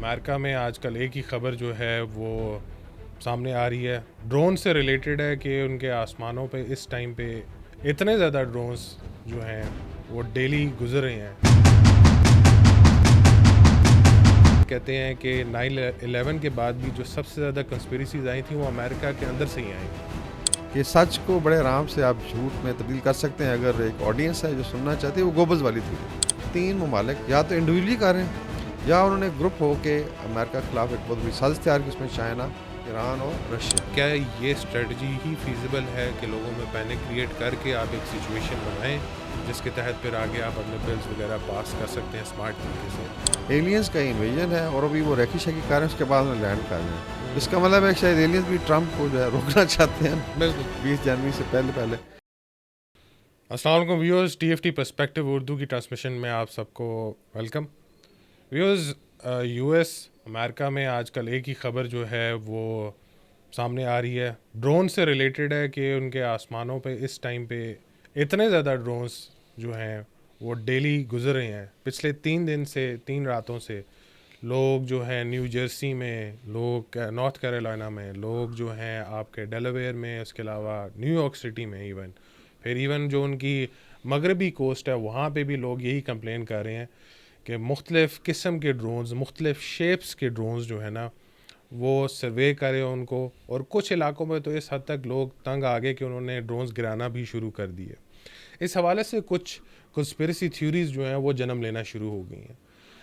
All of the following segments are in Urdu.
امریکہ میں آج کل ایک ہی خبر جو ہے وہ سامنے آ رہی ہے، ڈرون سے ریلیٹڈ ہے کہ ان کے آسمانوں پہ اس ٹائم پہ اتنے زیادہ ڈرونز جو ہیں وہ ڈیلی گزر رہے ہیں۔ کہتے ہیں کہ 9/11 کے بعد بھی جو سب سے زیادہ کنسپیریسیز آئی تھیں وہ امریکہ کے اندر سے ہی آئیں کہ سچ کو بڑے آرام سے آپ جھوٹ میں تبدیل کر سکتے ہیں اگر ایک آڈینس ہے جو سننا چاہتی ہے۔ وہ گوبلز والی تھی، 3 ممالک یا تو انڈیویجلی کر رہے ہیں یا انہوں نے گروپ ہو کے امریکہ کے خلاف ایک بہت بڑی سازش تیار کی، اس میں چائنا، ایران اور رشیا۔ کیا یہ اسٹریٹجی ہی فیزیبل ہے کہ لوگوں میں پینک کریٹ کر کے آپ ایک سچویشن بنائیں جس کے تحت پھر آگے آپ اپنے بلز وغیرہ پاس کر سکتے ہیں اسمارٹ طریقے سے؟ ایلینز کا انویژن ہے اور ابھی وہ ریکی شیکی کر رہے ہیں، اس کے بعد میں لینڈ کر رہے ہیں۔ اس کا مطلب ہے شاید ایلینز بھی ٹرمپ کو جو ہے روکنا چاہتے ہیں بالکل۔ 20 جنوری سے پہلے۔ السلام علیکم viewers, T F T perspective Urdu کی ٹرانسمیشن میں آپ سب کو ویلکم۔ ویورز، یو ایس امریکہ میں آج کل ایک ہی خبر جو ہے وہ سامنے آ رہی ہے، ڈرون سے ریلیٹڈ ہے کہ ان کے آسمانوں پہ اس ٹائم پہ اتنے زیادہ ڈرونز جو ہیں وہ ڈیلی گزر رہے ہیں۔ پچھلے 3 دن سے 3 راتوں سے لوگ جو ہیں نیو جرسی میں، لوگ نارتھ کیرولینا میں، لوگ جو ہیں آپ کے ڈیلاویئر میں، اس کے علاوہ نیو یارک سٹی میں، ایون جو ان کی مغربی کوسٹ ہے وہاں پہ بھی لوگ یہی کمپلین کر رہے ہیں کہ مختلف قسم کے ڈرونز، مختلف شیپس کے ڈرونز جو ہے نا وہ سروے کرے ان کو، اور کچھ علاقوں میں تو اس حد تک لوگ تنگ آ گئے کہ انہوں نے ڈرونز گرانا بھی شروع کر دیے۔ اس حوالے سے کچھ کنسپیریسی تھیوریز جو ہیں وہ جنم لینا شروع ہو گئی ہیں۔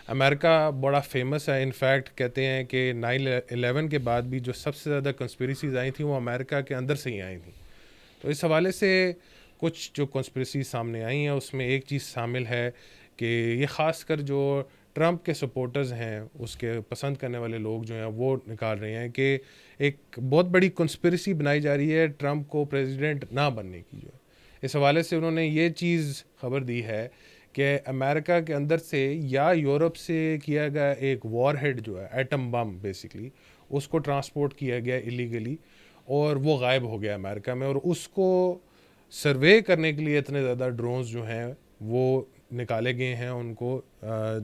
امریکہ بڑا فیمس ہے، انفیکٹ کہتے ہیں کہ 9/11 کے بعد بھی جو سب سے زیادہ کنسپیریسیز آئی تھیں وہ امریکہ کے اندر سے ہی آئی تھیں۔ تو اس حوالے سے کچھ جو کنسپیریسی سامنے آئی ہیں اس میں ایک چیز شامل ہے کہ یہ خاص کر جو ٹرمپ کے سپورٹرز ہیں، اس کے پسند کرنے والے لوگ جو ہیں وہ نکال رہے ہیں کہ ایک بہت بڑی کنسپیریسی بنائی جا رہی ہے ٹرمپ کو پریزیڈنٹ نہ بننے کی۔ جو ہے اس حوالے سے انہوں نے یہ چیز خبر دی ہے کہ امریکہ کے اندر سے یا یورپ سے کیا گیا ایک وار ہیڈ جو ہے ایٹم بم بیسکلی، اس کو ٹرانسپورٹ کیا گیا ایلیگلی اور وہ غائب ہو گیا امریکہ میں، اور اس کو سروے کرنے کے لیے اتنے زیادہ ڈرونز جو ہیں وہ نکالے گئے ہیں، ان کو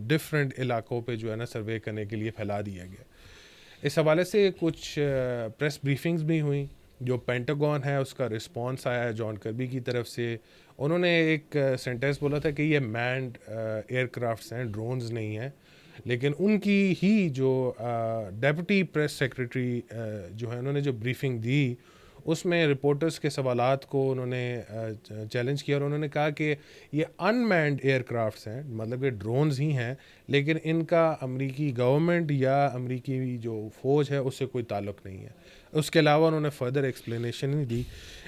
ڈفرینٹ علاقوں پہ جو ہے نا سروے کرنے کے لیے پھیلا دیا گیا۔ اس حوالے سے کچھ پریس بریفنگز بھی ہوئیں، جو پینٹاگون ہے اس کا رسپانس آیا ہے جان کربی کی طرف سے۔ انہوں نے ایک سینٹینس بولا تھا کہ یہ مینڈ ایئر کرافٹس ہیں، ڈرونز نہیں ہیں، لیکن ان کی ہی جو ڈیپٹی پریس سیکرٹری جو ہے انہوں نے جو بریفنگ دی اس میں رپورٹرز کے سوالات کو انہوں نے چیلنج کیا، اور انہوں نے کہا کہ یہ ان مینڈ ایئر کرافٹس ہیں، مطلب کہ ڈرونز ہی ہیں، لیکن ان کا امریکی گورنمنٹ یا امریکی جو فوج ہے اس سے کوئی تعلق نہیں ہے۔ اس کے علاوہ انہوں نے فردر ایکسپلینیشن دی۔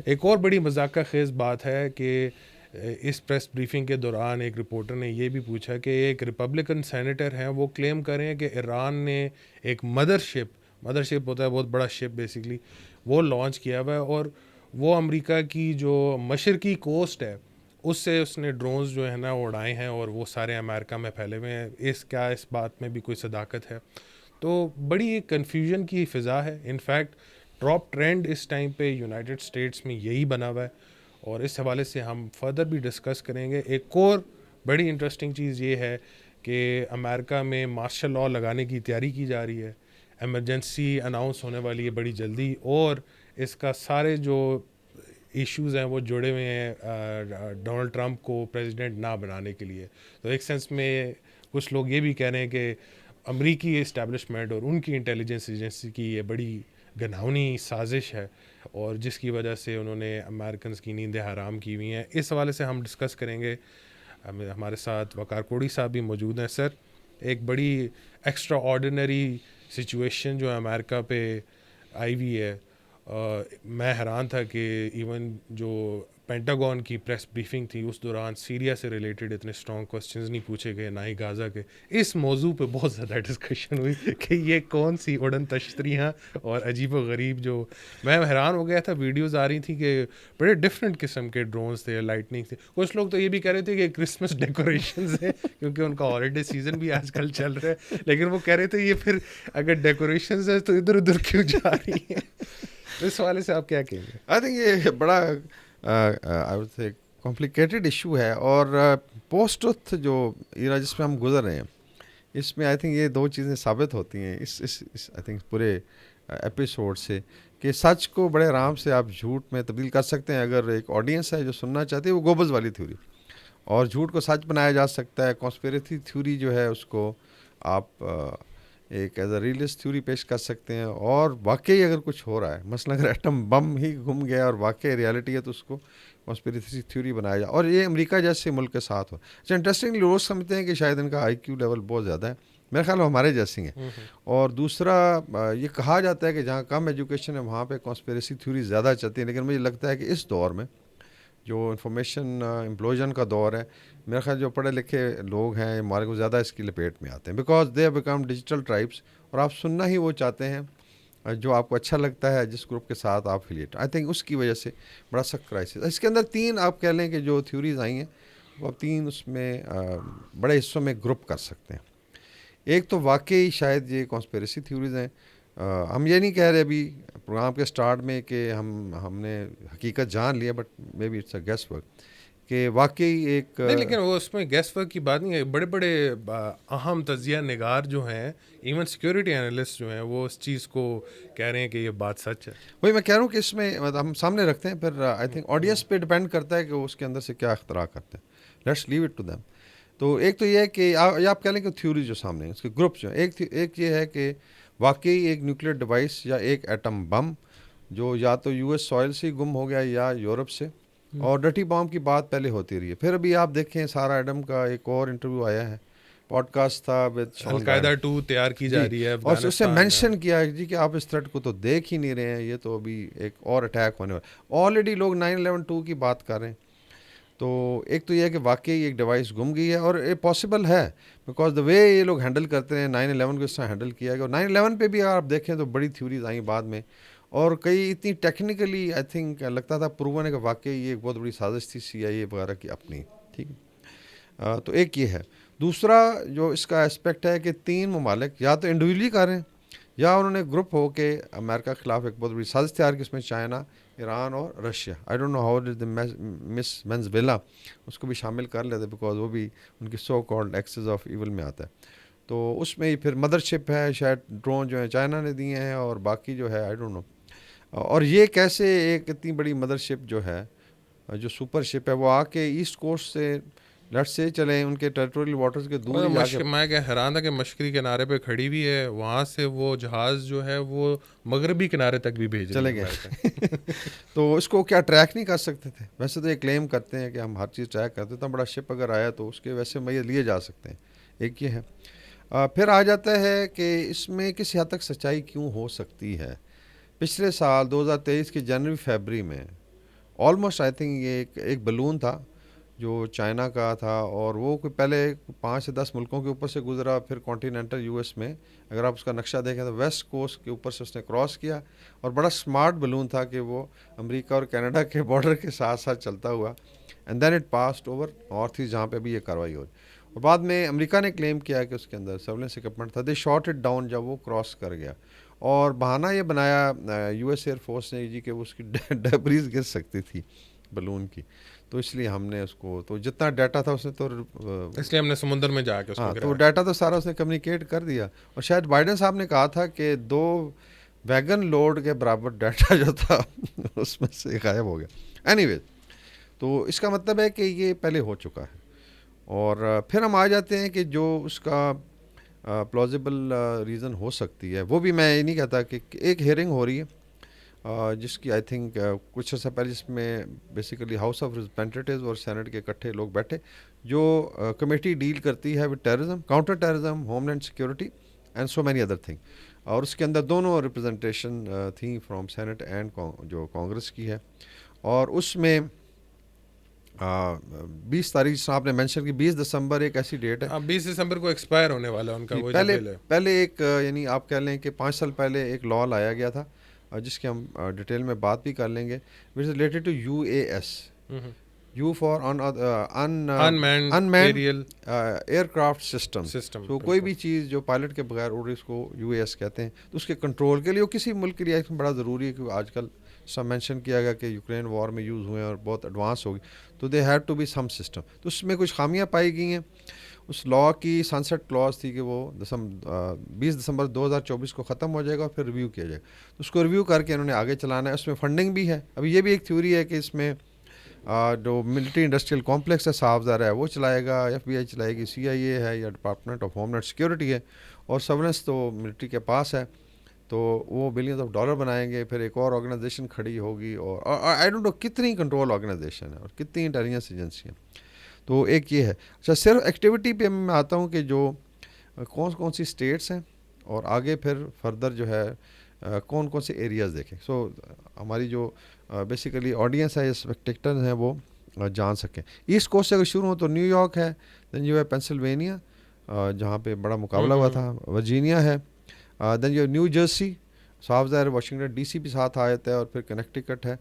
ایک اور بڑی مذاقہ خیز بات ہے کہ اس پریس بریفنگ کے دوران ایک رپورٹر نے یہ بھی پوچھا کہ ایک ریپبلکن سینیٹر ہیں، وہ کلیم کر رہے ہیں کہ ایران نے ایک مدر شپ ہوتا ہے بہت بڑا شپ بیسکلی، وہ لانچ کیا ہوا ہے، اور وہ امریکہ کی جو مشرقی کوسٹ ہے اس سے اس نے ڈرونز جو ہے نا اڑائے ہیں، اور وہ سارے امریکہ میں پھیلے ہوئے ہیں۔ اس بات میں بھی کوئی صداقت ہے؟ تو بڑی ایک کنفیوژن کی فضا ہے۔ انفیکٹ ٹاپ ٹرینڈ اس ٹائم پہ یونائٹڈ اسٹیٹس میں یہی بنا ہوا ہے، اور اس حوالے سے ہم فردر بھی ڈسکس کریں گے۔ ایک اور بڑی انٹرسٹنگ چیز یہ ہے کہ امریکہ میں مارشل لاء لگانے کی تیاری کی جا رہی ہے، ایمرجنسی اناؤنس ہونے والی ہے بڑی جلدی، اور اس کا سارے جو ایشوز ہیں وہ جڑے ہوئے ہیں ڈونلڈ ٹرمپ کو پریزیڈنٹ نہ بنانے کے لیے۔ تو ایک سینس میں کچھ لوگ یہ بھی کہہ رہے ہیں کہ امریکی اسٹیبلشمنٹ اور ان کی انٹیلیجنس ایجنسی کی یہ بڑی گھناؤنی سازش ہے، اور جس کی وجہ سے انہوں نے امریکنز کی نیندیں حرام کی ہوئی ہیں۔ اس حوالے سے ہم ڈسکس کریں گے۔ ہمارے ساتھ وقار کوڑی صاحب بھی موجود ہیں۔ سر، ایک بڑی ایکسٹرا آرڈینری سچویشن جو امریکہ پہ آئی ہوئی ہے، میں حیران تھا کہ ایون جو پینٹاگون کی پریس بریفنگ تھی اس دوران سیریا سے ریلیٹڈ اتنے اسٹرانگ کوسچنز نہیں پوچھے گئے، نہ ہی غازہ کے۔ اس موضوع پہ بہت زیادہ ڈسکشن ہوئی کہ یہ کون سی اڑن تشتریاں اور عجیب و غریب، جو میں حیران ہو گیا تھا۔ ویڈیوز آ رہی تھیں کہ بڑے ڈفرینٹ قسم کے ڈرونز تھے، لائٹننگ تھے۔ کچھ لوگ تو یہ بھی کہہ رہے تھے کہ کرسمس ڈیکوریشنز ہیں، کیونکہ ان کا ہالیڈے سیزن بھی آج کل چل رہا ہے، لیکن وہ کہہ رہے تھے یہ پھر اگر ڈیکوریشنز ہیں تو ادھر ادھر کیوں جا رہی ہیں؟ اس حوالے سے آپ کیا کہیں گے؟ آئی تھنک یہ بڑا کمپلیکیٹڈ ایشو ہے، اور پوسٹ ٹروتھ جو ایرا جس میں ہم گزر رہے ہیں اس میں آئی تھنک یہ دو چیزیں ثابت ہوتی ہیں اس آئی تھنک پورے ایپیسوڈ سے کہ سچ کو بڑے آرام سے آپ جھوٹ میں تبدیل کر سکتے ہیں اگر ایک آڈینس ہے جو سننا چاہتی ہے. وہ گوبلز والی تھیوری اور جھوٹ کو سچ بنایا جا سکتا ہے. کانسپیریسی تھیوری جو ہے اس کو آپ ایک ایز اے ریئلسٹ تھیوری پیش کر سکتے ہیں. اور واقعی اگر کچھ ہو رہا ہے مثلا اگر ایٹم بم ہی گم گیا اور واقعی ریالٹی ہے تو اس کو کانسپیریسی تھیوری بنایا جائے. اور یہ امریکہ جیسے ملک کے ساتھ ہو. اچھا انٹرسٹنگلی لوگ سمجھتے ہیں کہ شاید ان کا آئی کیو لیول بہت زیادہ ہے. میرے خیال میں ہمارے جیسی ہیں. اور دوسرا یہ کہا جاتا ہے کہ جہاں کم ایجوکیشن ہے وہاں پہ کانسپیریسی تھیوری زیادہ چلتی ہیں. لیکن مجھے لگتا ہے کہ اس دور میں جو انفارمیشن امپلوژن کا دور ہے میرے خیال جو پڑھے لکھے لوگ ہیں ہمارے کو زیادہ اس کی لپیٹ میں آتے ہیں because they become digital tribes. اور آپ سننا ہی وہ چاہتے ہیں جو آپ کو اچھا لگتا ہے جس گروپ کے ساتھ آپ افیلیٹ. آئی تھنک اس کی وجہ سے بڑا سخت کرائسس. اس کے اندر تین آپ کہہ لیں کہ جو تھیوریز آئی ہیں وہ آپ تین اس میں بڑے حصوں میں گروپ کر سکتے ہیں. ایک تو واقعی شاید یہ کانسپیریسی تھیوریز ہیں. ہم یہ نہیں کہہ رہے ابھی پروگرام کے سٹارٹ میں کہ ہم نے حقیقت جان لیا but maybe it's a guesswork کہ واقعی ایک نہیں. لیکن وہ اس میں گیس ورک کی بات نہیں ہے. بڑے بڑے اہم تجزیہ نگار جو ہیں ایون سیکیورٹی انالسٹ جو ہیں وہ اس چیز کو کہہ رہے ہیں کہ یہ بات سچ ہے. وہی میں کہہ رہا ہوں کہ اس میں ہم سامنے رکھتے ہیں پھر آئی تھنک آڈینس پہ ڈپینڈ کرتا ہے کہ وہ اس کے اندر سے کیا اختراع کرتے ہیں. Let's leave it to them. تو ایک تو یہ ہے کہ آپ کہہ لیں کہ تھیوری جو سامنے ہیں اس کے گروپ جو ہیں ایک یہ ہے کہ واقعی ایک نیوکلیئر ڈیوائس یا ایک ایٹم بم جو یا تو یو ایس سوائل سے گم ہو گیا یا یورپ سے. اور ڈرٹی بام کی بات پہلے ہوتی رہی ہے. پھر ابھی آپ دیکھیں سارا ایڈم کا ایک اور انٹرویو آیا ہے پوڈ کاسٹ تھا القاعدہ 2 تیار کی جا رہی ہے اور اس سے مینشن کیا ہے جی کہ آپ اس تھریٹ کو تو دیکھ ہی نہیں رہے ہیں. یہ تو ابھی ایک اور اٹیک ہونے والا. آلریڈی لوگ 9/11/2 کی بات کر رہے ہیں. تو ایک تو یہ ہے کہ واقعی ایک ڈیوائس گم گئی ہے اور یہ پاسبل ہے بیکاز دا وے یہ لوگ ہینڈل کرتے ہیں 9/11 کو اس طرح ہینڈل کیا گیا. اور 9/11 پہ بھی اگر آپ دیکھیں تو بڑی تھیوریز آئیں بعد میں اور کئی اتنی ٹیکنیکلی آئی تھنک لگتا تھا پروون ہے کہ واقعی یہ ایک بہت بڑی سازش تھی CIA وغیرہ کی اپنی. ٹھیک ہے. تو ایک یہ ہے. دوسرا جو اس کا اسپیکٹ ہے کہ تین ممالک یا تو انڈیویجلی کر رہے ہیں یا انہوں نے گروپ ہو کے امریکہ کے خلاف ایک بہت بڑی سازش تیار کی. اس میں چائنا ایران اور Russia. I don't know how does miss Venezuela اس کو بھی شامل کر لیتے بیکاز وہ بھی ان کی so called axes of evil میں آتا ہے. تو اس میں ہی پھر مدر شپ ہے شاید ڈرون جو ہیں چائنا نے دیے ہیں اور باقی جو ہے آئی ڈونٹ نو. اور یہ کیسے ایک اتنی بڑی مدر شپ جو ہے جو سپر شپ ہے وہ آ کے ایسٹ کوسٹ سے لیٹ سے چلیں ان کے ٹیریٹوریل واٹرز کے دور جا کے. میں کہ حیران تھا کہ مشرقی کنارے پہ کھڑی بھی ہے وہاں سے وہ جہاز جو ہے وہ مغربی کنارے تک بھی بھیج چلے گئے. تو اس کو کیا ٹریک نہیں کر سکتے تھے؟ ویسے تو یہ کلیم کرتے ہیں کہ ہم ہر چیز ٹریک کرتے. اتنا بڑا شپ اگر آیا تو اس کے ویسے میے لیے جا سکتے ہیں. ایک یہ ہے. پھر آ جاتا ہے کہ اس میں کسی حد تک سچائی کیوں ہو سکتی ہے. پچھلے سال 2023 کے جنوری فیبری میں آلموسٹ آئی تھنک یہ ایک بلون تھا جو چائنا کا تھا اور وہ کوئی پہلے 5 سے 10 ملکوں کے اوپر سے گزرا. پھر کانٹیننٹل US میں اگر آپ اس کا نقشہ دیکھیں تو ویسٹ کوسٹ کے اوپر سے اس نے کراس کیا اور بڑا سمارٹ بلون تھا کہ وہ امریکہ اور کینیڈا کے بارڈر کے ساتھ ساتھ چلتا ہوا and then it passed over north east جہاں پہ بھی یہ کاروائی ہو رہی. اور بعد میں امریکہ نے کلیم کیا کہ اس کے اندر سرویلنس اکوپمنٹ تھا. دے شاٹ اٹ ڈاؤن جب وہ کراس کر گیا اور بہانہ یہ بنایا US ایئر فورس نے جی کہ اس کی ڈیبریز گر سکتی تھی بلون کی. تو اس لیے ہم نے اس کو تو جتنا ڈیٹا تھا اس نے تو اس لیے ہم نے سمندر میں جا کے اس کو تو ڈیٹا تو سارا اس نے کمیونیکیٹ کر دیا. اور شاید بائیڈن صاحب نے کہا تھا کہ 2 ویگن لوڈ کے برابر ڈیٹا جو تھا اس میں سے غائب ہو گیا. اینی ویز تو اس کا مطلب ہے کہ یہ پہلے ہو چکا ہے. اور پھر ہم آ جاتے ہیں کہ جو اس کا پلازیبل ریزن ہو سکتی ہے وہ بھی میں یہ نہیں کہتا کہ ایک ہیئرنگ ہو رہی ہے جس کی آئی تھنک کچھ عرصہ پہلے جس میں بیسیکلی ہاؤس آف ریپرزینٹیٹیوز اور سینٹ کے اکٹھے لوگ بیٹھے جو کمیٹی ڈیل کرتی ہے with terrorism counter terrorism homeland security and so many other thing. اور اس کے اندر دونوں ریپرزنٹیشن تھیں فرام سینٹ اینڈ جو کانگریس کی ہے. اور اس میں 20 تاریخ جس آپ نے مینشن کی 20 دسمبر ایک ایسی ڈیٹ ہے 20 دسمبر کو ایکسپائر ہونے والا ان کا وہ پہلے ایک یعنی آپ کہہ لیں کہ 5 سال پہلے ایک لاء لایا گیا تھا جس کی ہم ڈیٹیل میں بات بھی کر لیں گے which is related to UAS U for unmanned aircraft system. تو کوئی بھی چیز جو پائلٹ کے بغیر اڑ رہی اس کو UAS کہتے ہیں. تو اس کے کنٹرول کے لیے وہ کسی ملک کے لیے بڑا ضروری ہے کہ آج کل سب مینشن کیا گیا کہ یوکرین وار میں یوز ہوئے اور بہت ایڈوانس ہوگی تو they had to be some system. تو اس میں کچھ خامیاں پائی گئی ہیں اس لا کی سنسٹ کلاز تھی کہ وہ 20 دسمبر 2024 کو ختم ہو جائے گا اور پھر ریویو کیا جائے گا. تو اس کو ریویو کر کے انہوں نے آگے چلانا ہے. اس میں فنڈنگ بھی ہے. ابھی یہ بھی ایک تھیوری ہے کہ اس میں جو ملٹری انڈسٹریل کمپلیکس ہے صاف ظاہر ہے وہ چلائے گا, FBI چلائے گی, CIA ہے یا department of homeland security ہے, اور سرولنس تو ملٹری کے پاس ہے. تو وہ بلینز آف ڈالر بنائیں گے. پھر ایک اور آرگنائزیشن کھڑی ہوگی, اور آئی ڈونٹ نو کتنی کنٹرول آرگنائزیشن ہے اور کتنی انٹیلیجنس ایجنسی ہیں. تو ایک یہ ہے. اچھا, صرف ایکٹیویٹی پہ میں آتا ہوں کہ جو کون سی اسٹیٹس ہیں, اور آگے پھر فردر جو ہے کون سے ایریاز دیکھیں. سو ہماری جو بیسیکلی آڈینس ہے یا اسپیکٹیٹرز ہیں وہ جان سکیں. ایسٹ کوسٹ سے اگر شروع ہو تو نیو یارک ہے, دین جو ہے پینسلوینیا جہاں پہ بڑا مقابلہ ہوا تھا, ورجینیا ہے, دین جو نیو جرسی, صاف ظاہر واشنگٹن DC بھی ساتھ آ جاتا ہے, اور پھر کنیکٹیکٹ ہے,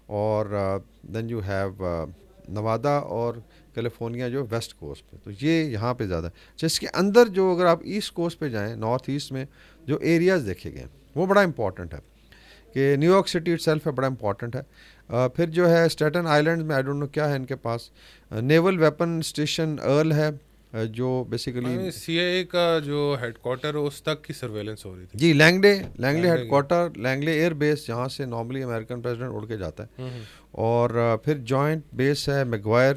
اور دین یو ہیو نوادا اور کیلیفورنیا جو ویسٹ کوسٹ پہ. تو یہ یہاں پہ زیادہ ہے. اس کے اندر جو اگر آپ ایسٹ کوسٹ پہ جائیں, نارتھ ایسٹ میں جو ایریاز دیکھے گئے وہ بڑا امپورٹنٹ ہے, کہ new York city it self ہے, بڑا امپورٹنٹ ہے. پھر جو ہے اسٹیٹن آئیلینڈ میں آئی ڈونٹ نو کیا ہے ان کے پاس, نیول ویپن اسٹیشن ارل ہے, جو بیسیکلی CIA کا جو ہیڈ کوارٹر اس تک کی سرویلنس ہو رہی تھی. جی, لینگلے ہیڈ کوارٹر, لینگلے ایئر بیس جہاں سے نارملی امریکن پریزیڈنٹ اڑ کے جاتا ہے, اور پھر جوائنٹ بیس ہے میگوائر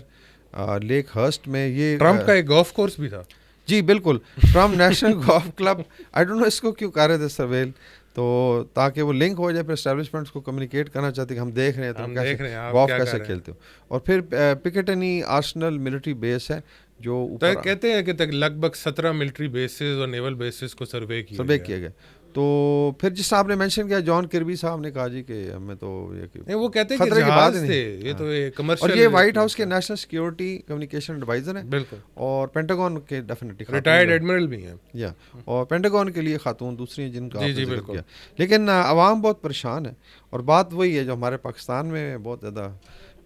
لیک ہرسٹ میں. یہ ٹرمپ کا ایک گولف کورس بھی تھا. جی بالکل, Trump National Golf Club, I don't know اس کو کیوں کر رہے تھے سرویل, تو تاکہ وہ لنک ہو جائے. پھر اسٹیبلشمنٹس کو کمیونیکیٹ کرنا چاہتے کہ ہم دیکھ رہے ہیں تم کیسے گولف کیسے کھیلتے ہو. اور پھر پکیٹنی آرسنل ملٹری بیس ہے جو کہتے ہیں کہ لگ بھگ 17 ملٹری بیسز اور نیول بیسز کو سروے کیا گیا. تو پھر جس صاحب نے مینشن کیا, جان کربی صاحب نے کہا جی کہ ہمیں تو یہ وہ کہتے ہیں کہ خطرے کی بات تھے, یہ تو کمرشل, اور یہ وائٹ ہاؤس کے نیشنل سیکیورٹی کمیونیکیشن ایڈوائزر ہیں بالکل, اور پینٹاگون کے ڈیفینیٹلی ریٹائرڈ ایڈمرل بھی ہیں, یا اور پینٹاگون کے لیے خاتون دوسری ہیں جن کا آپ نے ذکر کیا. لیکن عوام بہت پریشان ہے, اور بات وہی ہے جو ہمارے پاکستان میں بہت زیادہ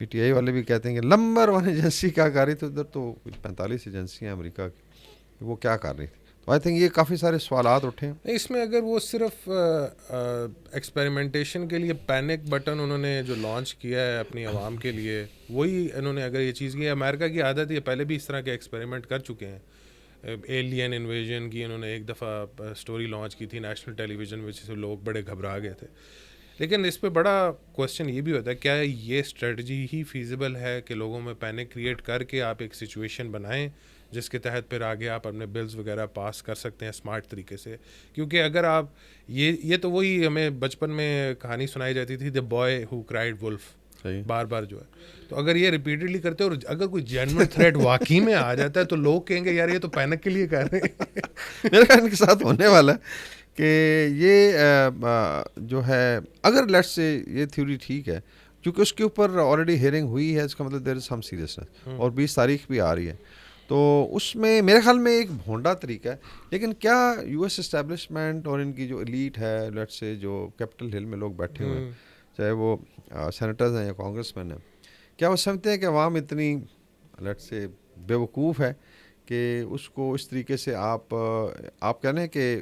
PTI والے بھی کہتے ہیں کہ نمبر 1 ایجنسی کیا کر رہی تھی, ادھر تو 45 ایجنسی ہیں امریکہ کی, وہ کیا کر رہی تھی. تو آئی تھنک یہ کافی سارے سوالات اٹھے ہیں. اس میں اگر وہ صرف ایکسپیریمنٹیشن کے لیے پینک بٹن انہوں نے جو لانچ کیا ہے اپنی عوام کے لیے, وہی انہوں نے اگر یہ چیز کی, امریکہ کی عادت ہے, پہلے بھی اس طرح کے ایکسپیریمنٹ کر چکے ہیں. ایلین انویژن کی انہوں نے ایک دفعہ اسٹوری لانچ کی تھی نیشنل ٹیلی ویژن میں, جس سے لوگ بڑے گھبرا گئے تھے. لیکن اس پہ بڑا کوشچن یہ بھی ہوتا ہے, کیا یہ اسٹریٹجی ہی فیزیبل ہے کہ لوگوں میں پینک کریٹ کر کے آپ ایک سچویشن بنائیں جس کے تحت پھر آگے آپ اپنے بلز وغیرہ پاس کر سکتے ہیں اسمارٹ طریقے سے. کیونکہ اگر آپ یہ تو وہی ہمیں بچپن میں کہانی سنائی جاتی تھی, the boy who cried wolf, بار بار جو ہے. تو اگر یہ ریپیٹڈلی کرتے اور اگر کوئی جینوئن تھریٹ واقعی میں آ جاتا ہے تو لوگ کہیں گے یار یہ تو پینک کے لیے کر رہے ہیں. میرے خیال ان کے ساتھ ہونے والا ہے کہ یہ جو ہے, اگر لیٹس سے یہ تھیوری ٹھیک ہے, کیونکہ اس کے اوپر آلریڈی ہیئرنگ ہوئی ہے, اس کا مطلب دیر از سم سیریسنس, اور 20 تاریخ بھی آ رہی ہے. تو اس میں میرے خیال میں ایک بھونڈا طریقہ ہے. لیکن کیا US اسٹیبلشمنٹ اور ان کی جو ایلیٹ ہے, لیٹس سے جو کیپٹل ہل میں لوگ بیٹھے ہوئے ہیں, چاہے وہ سینیٹرز ہیں یا کانگریس مین ہیں, کیا وہ سمجھتے ہیں کہ عوام اتنی لیٹس سے بیوقوف ہے کہ اس کو اس طریقے سے آپ کہہ لیں کہ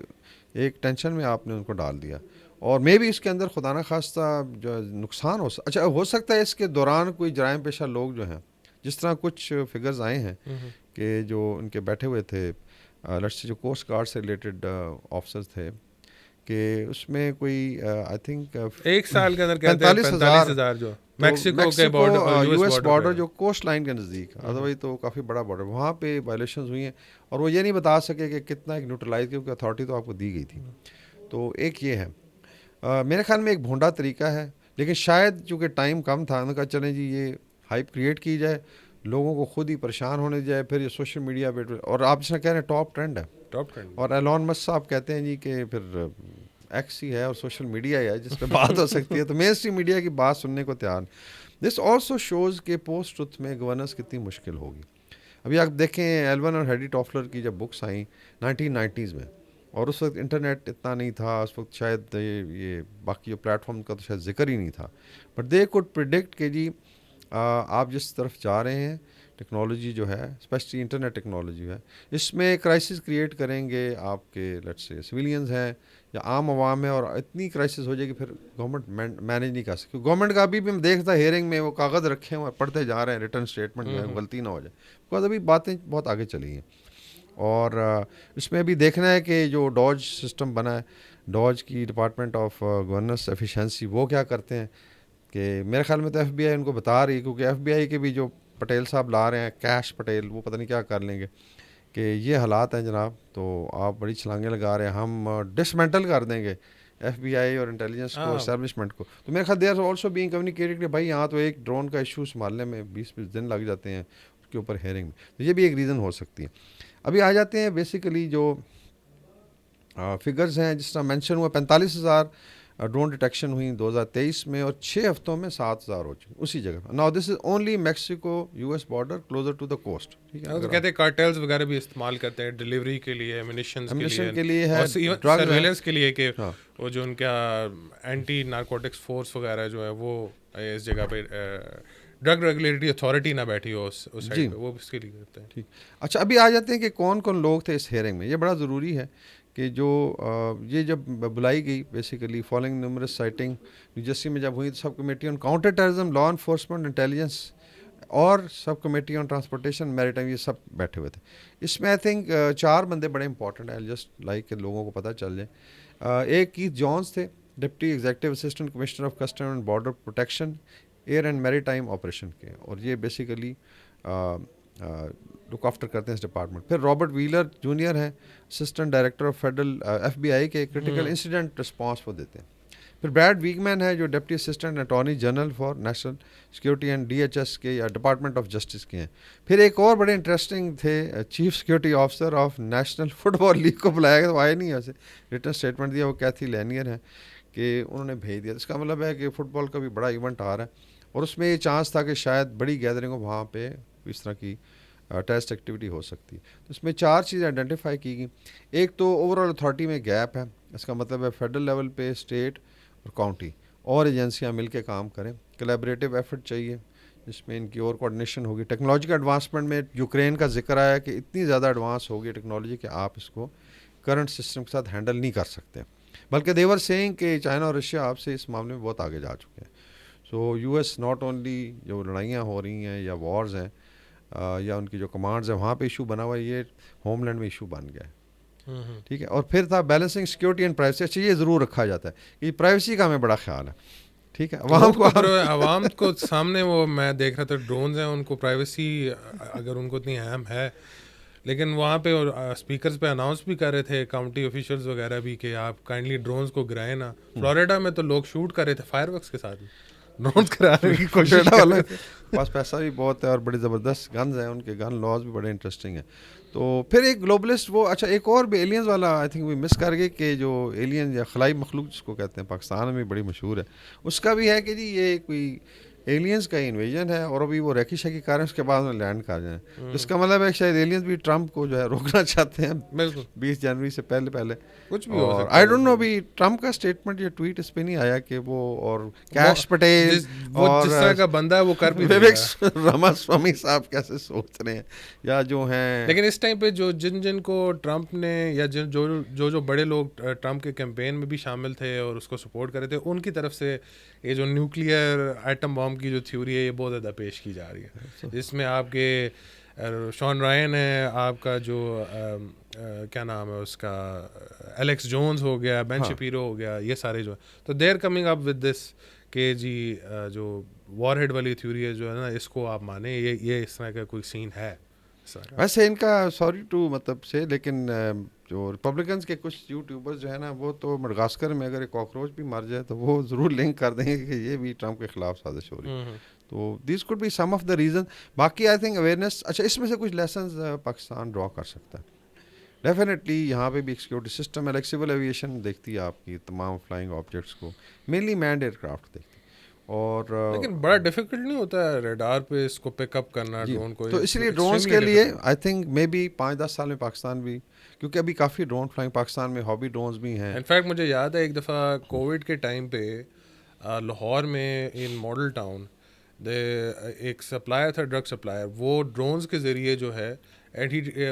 ایک ٹینشن میں آپ نے ان کو ڈال دیا, اور مے بھی اس کے اندر خدا نہ خواستہ جو نقصان اچھا ہو سکتا ہے اس کے دوران کوئی جرائم پیشہ لوگ جو ہیں, جس طرح کچھ فگرز آئے ہیں کہ جو ان کے بیٹھے ہوئے تھے لڑسی جو کوسٹ گارڈ سے ریلیٹڈ آفیسرز تھے, کہ اس میں کوئی آئی تھنک 1 سال کے اندر 45,000 جو میکسیکو کے US بارڈر جو کوسٹ لائن کے نزدیک, ادروائز تو کافی بڑا بارڈر, وہاں پہ وائلیشنز ہوئی ہیں, اور وہ یہ نہیں بتا سکے کہ کتنا ایک نیوٹرلائز, کیونکہ اتھارٹی تو آپ کو دی گئی تھی. تو ایک یہ ہے میرے خیال میں ایک بھونڈا طریقہ ہے. لیکن شاید چونکہ ٹائم کم تھا, انہوں نے کہا چلیں جی یہ ہائپ کریٹ کی جائے, لوگوں کو خود ہی پریشان ہونے جائے, پھر یہ سوشل میڈیا پہ, اور آپ جس نے کہہ رہے ہیں ٹاپ ٹرینڈ ہے, اور ایلون مسک صاحب کہتے ہیں جی کہ پھر ایکس ہی ہے اور سوشل میڈیا ہی ہے جس پہ بات ہو سکتی ہے, تو مین اسٹریم میڈیا کی بات سننے کو تیار. دس آلسو شوز کہ پوسٹ ٹروتھ میں گورننس کتنی مشکل ہوگی. ابھی آپ دیکھیں ایلون اور ہیڈی ٹافلر کی جب بکس آئیں 1990s میں, اور اس وقت انٹرنیٹ اتنا نہیں تھا, اس وقت شاید یہ باقی جو پلیٹ فارم کا تو شاید ذکر ہی نہیں تھا, بٹ دے کوڈ پریڈکٹ کہ جی آپ جس طرف جا رہے ہیں ٹیکنالوجی جو ہے, اسپیشلی انٹرنیٹ ٹیکنالوجی ہے, اس میں کرائسس کریٹ کریں گے آپ کے لیٹس سے سویلینز ہیں یا عام عوام ہے, اور اتنی کرائسس ہو جائے کہ پھر گورنمنٹ مینیج نہیں کر سکتی. گورنمنٹ کا ابھی بھی میں دیکھتا ہیئرنگ میں وہ کاغذ رکھے ہیں اور پڑھتے جا رہے ہیں ریٹرن اسٹیٹمنٹ میں, غلطی نہ ہو جائے, بکاز ابھی باتیں بہت آگے چلی ہیں. اور اس میں بھی دیکھنا ہے کہ جو ڈاج سسٹم بنا ہے، ڈاج کی ڈپارٹمنٹ آف گورننس ایفیشنسی، وہ کیا کرتے ہیں کہ میرے خیال میں تو ایف بی آئی ان کو بتا رہی ہے، کیونکہ ایف بی آئی کے بھی جو پٹیل صاحب لا رہے ہیں، کیش پٹیل، وہ پتہ نہیں کیا کر لیں گے کہ یہ حالات ہیں جناب، تو آپ بڑی چھلانگیں لگا رہے ہیں، ہم ڈسمنٹل کر دیں گے ایف بی آئی اور انٹیلیجنس کو، اسٹیبلشمنٹ کو. تو میرے خیال they are also being communicated کہ بھائی یہاں تو ایک ڈرون کا ایشو سنبھالنے میں 20 دن لگ جاتے ہیں اس کے اوپر ہیئرنگ میں، تو یہ بھی ایک ریزن ہو سکتی ہے. ابھی آ جاتے ہیں بیسیکلی جو فگرز ہیں، جس طرح مینشن ہوا 45,000 ڈرون ڈیٹیکشن ہوئی 2023 میں، اور 6 ہفتوں میں 7,000 ہو چکی اسی جگہ. Now this is only Mexico U S border closer to the coast. تو کہتے ہیں کارٹیلز وغیرہ بھی استعمال کرتے ہیں ڈلیوری کے لیے، ایمونیشنز کے لیے ہے، اور سرویلنس کے لیے، کہ ہاں وہ جو ان کا اینٹی نارکوٹکس فورس وغیرہ جو ہے وہ اس جگہ پہ ڈرگ ریگولیٹری اتھارٹی نہ بیٹھی ہو اس سائڈ پہ، وہ اس کے لیے کرتے ہیں. ٹھیک. اچھا ابھی آ جاتے ہیں کہ کون کون لوگ تھے اس ہیئرنگ میں. یہ بڑا ضروری ہے کہ جو یہ جب بلائی گئی basically following numerous sighting New Jersey میں جب ہوئی، تو sub committee on counter terrorism, law enforcement, intelligence اور sub committee on transportation maritime, یہ سب بیٹھے ہوئے تھے. اس میں آئی تھنک 4 بندے بڑے امپورٹنٹ ہیں، جسٹ لائک کہ لوگوں کو پتہ چل جائے. ایک کیتھ جونز تھے، deputy executive assistant commissioner of custom and border protection, air and maritime operation کے، اور یہ بیسیکلی لک آفٹر کرتے ہیں اس ڈپارٹمنٹ. پھر رابرٹ ویلر جونیئر ہیں، assistant director of federal F B I کے، کرٹیکل انسیڈنٹ رسپانس وہ دیتے ہیں. پھر بریڈ ویگمین ہے جو deputy assistant attorney general for national security and D H S کے یا ڈپارٹمنٹ آف جسٹس کے ہیں. پھر ایک اور بڑے انٹرسٹنگ تھے، chief security officer of national football league کو بلایا گیا، وہ آئے نہیں، ایسے ریٹن اسٹیٹمنٹ دیا، وہ کیتھی لینیئر ہیں کہ انہوں نے بھیج دیا. اس کا مطلب ہے کہ فٹ بال کا بھی بڑا ایونٹ آ رہا ہے، اور اس میں یہ چانس تھا کہ شاید بڑی گیدرنگ ہو وہاں پہ اس طرح کی ٹیسٹ ایکٹیویٹی ہو سکتی ہے. تو اس میں 4 چیزیں آئیڈینٹیفائی کی گئی. ایک تو اوور آل اتھارٹی میں گیپ ہے، اس کا مطلب ہے فیڈرل لیول پہ اسٹیٹ اور کاؤنٹی اور ایجنسیاں مل کے کام کریں. کولیبریٹو ایفرٹ چاہیے جس میں ان کی اور کوآرڈینیشن ہوگی. ٹیکنالوجی کا ایڈوانسمنٹ میں یوکرین کا ذکر آیا کہ اتنی زیادہ ایڈوانس ہوگی ٹیکنالوجی کہ آپ اس کو کرنٹ سسٹم کے ساتھ ہینڈل نہیں کر سکتے، بلکہ دیور سینگ کہ چائنا اور رشیا آپ سے اس معاملے میں بہت آگے جا چکے ہیں. So U S not only جو لڑائیاں ہو رہی ہیں یا وارز ہیں یا ان کی جو کمانڈز ہیں وہاں پہ ایشو بنا ہوا ہے، یہ ہوم لینڈ میں ایشو بن گیا ہے. ٹھیک ہے. اور پھر تھا بیلنسنگ سیکورٹی اینڈ پرائیویسی. اچھا یہ ضرور رکھا جاتا ہے کہ پرائیویسی کا ہمیں بڑا خیال ہے. ٹھیک ہے. عوام کو سامنے وہ میں دیکھ رہا تھا ڈرونز ہیں، ان کو پرائیویسی اگر ان کو اتنی اہم ہے، لیکن وہاں پہ اسپیکرز پہ اناؤنس بھی کر رہے تھے کاؤنٹی آفیشلز وغیرہ بھی کہ آپ کائنڈلی ڈرونز کو گرائیں نا. فلوریڈا میں تو لوگ شوٹ کر رہے تھے فائر ورکس کے ساتھ، ڈرونز کرانے کی کوشش کر رہے تھے. پاس پیسہ بھی بہت ہے اور بڑی زبردست گنز ہیں، ان کے گن لاز بھی بڑے انٹرسٹنگ ہیں. تو پھر ایک گلوبلسٹ وہ اچھا ایک اور بھی ایلینز والا آئی تھنک وہ مس کر گئے کہ جو ایلین یا خلائی مخلوق جس کو کہتے ہیں پاکستان میں بڑی مشہور ہے، اس کا بھی ہے کہ جی یہ کوئی ایلینز کا انویژن ہے اور ابھی وہ ریکی شیکی کر رہے ہیں، اس کے بعد میں لینڈ کر جائیں. جس کا مطلب ہے شاید ایلینز بھی ٹرمپ کو جو ہے روکنا چاہتے ہیں 20 جنوری سے پہلے کچھ بھی ہو سکتا ہے. آئی ڈونٹ نو بھی ٹرمپ کا اسٹیٹمنٹ یا ٹویٹ اس پہ نہیں آیا کہ وہ اور کیش پٹیل اور جس طرح کا بندہ ہے وہ کر بھی راماسوامی صاحب کیسے سوچ رہے ہیں یا جو ہیں. لیکن اس ٹائم پہ جو جن کو ٹرمپ نے یا جو بڑے لوگ ٹرمپ کے کیمپین میں بھی شامل تھے اور اس کو سپورٹ کر رہے تھے، ان کی طرف سے یہ جو نیوکلیئر ایٹم بام کی جو تھیوری ہے یہ بہت زیادہ پیش کی جا رہی ہے، جس میں آپ کے شان رائن ہے، آپ کا جو کیا نام ہے اس کا الیکس جونز ہو گیا، بین شپیرو ہو گیا، یہ سارے جو تو دیر کمنگ اپ ود دس کہ جی جو وار ہیڈ والی تھیوری ہے جو ہے نا اس کو آپ مانیں، یہ اس طرح کا کوئی سین ہے. ویسے ان کا سوری ٹو مطلب سے، لیکن جو ریپبلکنس کے کچھ یوٹیوبرز جو ہے نا وہ تو مڈغاسکر میں اگر ایک کاکروچ بھی مر جائے تو وہ ضرور لنک کر دیں گے کہ یہ بھی ٹرمپ کے خلاف سازش ہو رہی ہے. تو this could be some of the reason. باقی آئی تھنک اویئرنیس. اچھا اس میں سے کچھ لیسنز پاکستان ڈرا کر سکتا ہے. ڈیفینیٹلی یہاں پہ بھی ایک سیکورٹی سسٹم ہے. سول ایویشن دیکھتی ہے آپ کی تمام فلائنگ آبجیکٹس کو، مینلی مینڈ ایئر کرافٹ دیکھتی. اور لیکن بڑا ڈیفیکلٹ نہیں ہوتا ہے ریڈار پہ اس کو پک اپ کرنا ڈرون کو؟ تو اس لیے ڈرونز کے لیے آئی تھنک مے بی 5-10 سال میں پاکستان بھی، کیونکہ ابھی کافی ڈرون فلائنگ پاکستان میں ہابی ڈرونز بھی ہیں. انفیکٹ مجھے یاد ہے ایک دفعہ کووڈ کے ٹائم پہ لاہور میں ان ماڈل ٹاؤن ایک سپلائر تھا، ڈرگ سپلائر، وہ ڈرونز کے ذریعے جو ہے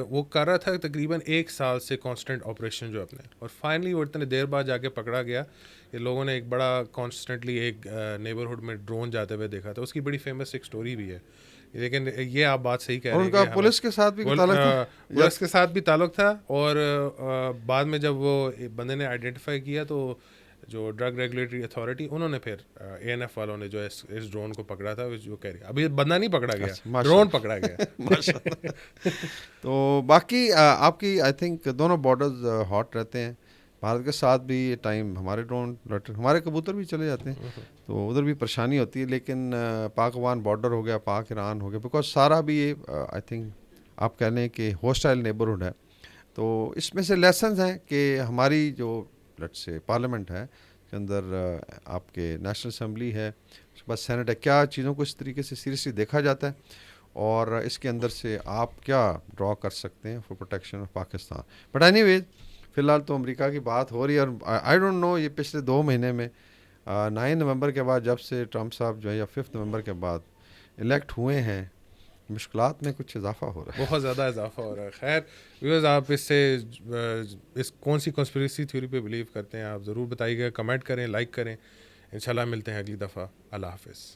وہ کر رہا تھا تقریباً 1 سال سے کانسٹنٹ آپریشن جو اپنے، اور فائنلی وہ اتنے دیر بعد جا کے پکڑا گیا کہ لوگوں نے ایک بڑا کانسٹنٹلی ایک نیبرہڈ میں ڈرون جاتے ہوئے دیکھا تھا. اس کی بڑی فیمس ایک سٹوری بھی ہے لیکن یہ آپ بات صحیح کہہ اور رہے ان ہیں کا پولیس کے ساتھ بھی تعلق تھا. پولیس کے ساتھ بھی تعلق تھا. اور بعد میں جب وہ بندے نے آئیڈینٹیفائی کیا تو جو ڈرگ ریگولیٹری اتھارٹی انہوں نے پھر اے این ایف والوں نے جو اس ڈرون کو پکڑا تھا, جو کہہ رہی ابھی بندہ نہیں پکڑا گیا, ڈرون پکڑا گیا. تو باقی آپ کی آئی تھنک دونوں بارڈرز ہاٹ رہتے ہیں. بھارت کے ساتھ بھی یہ ٹائم ہمارے ڈرون ہمارے کبوتر بھی چلے جاتے ہیں, تو ادھر بھی پریشانی ہوتی ہے. لیکن پاک افغان بارڈر ہو گیا, پاک ایران ہو گیا, بیکاز سارا بھی یہ آئی تھنک آپ کہہ لیں کہ ہوسٹائل نیبرہڈ ہے. تو اس میں سے لیسنز ہیں کہ ہماری جو لیٹ سے پارلیمنٹ ہے کے اندر آپ کے نیشنل اسمبلی ہے, اس کے بعد سینٹ ہے, کیا چیزوں کو اس طریقے سے سیریسلی دیکھا جاتا ہے, اور اس کے اندر سے آپ کیا ڈرا کر سکتے ہیں for protection of Pakistan. But anyways فی الحال تو امریکہ کی بات ہو رہی ہے, اور آئی ڈونٹ نو یہ پچھلے 2 مہینے میں 9 نومبر کے بعد جب سے ٹرمپ صاحب جو ہے یا 5 نومبر کے بعد الیکٹ ہوئے ہیں, مشکلات میں کچھ اضافہ ہو رہا ہے, بہت زیادہ اضافہ ہو رہا ہے. خیر ویورز, آپ اس سے اس کون سی کنسپریسی تھیوری پہ بلیو کرتے ہیں, آپ ضرور بتائیے گا, کمنٹ کریں, لائک کریں. انشاءاللہ ملتے ہیں اگلی دفعہ. اللہ حافظ.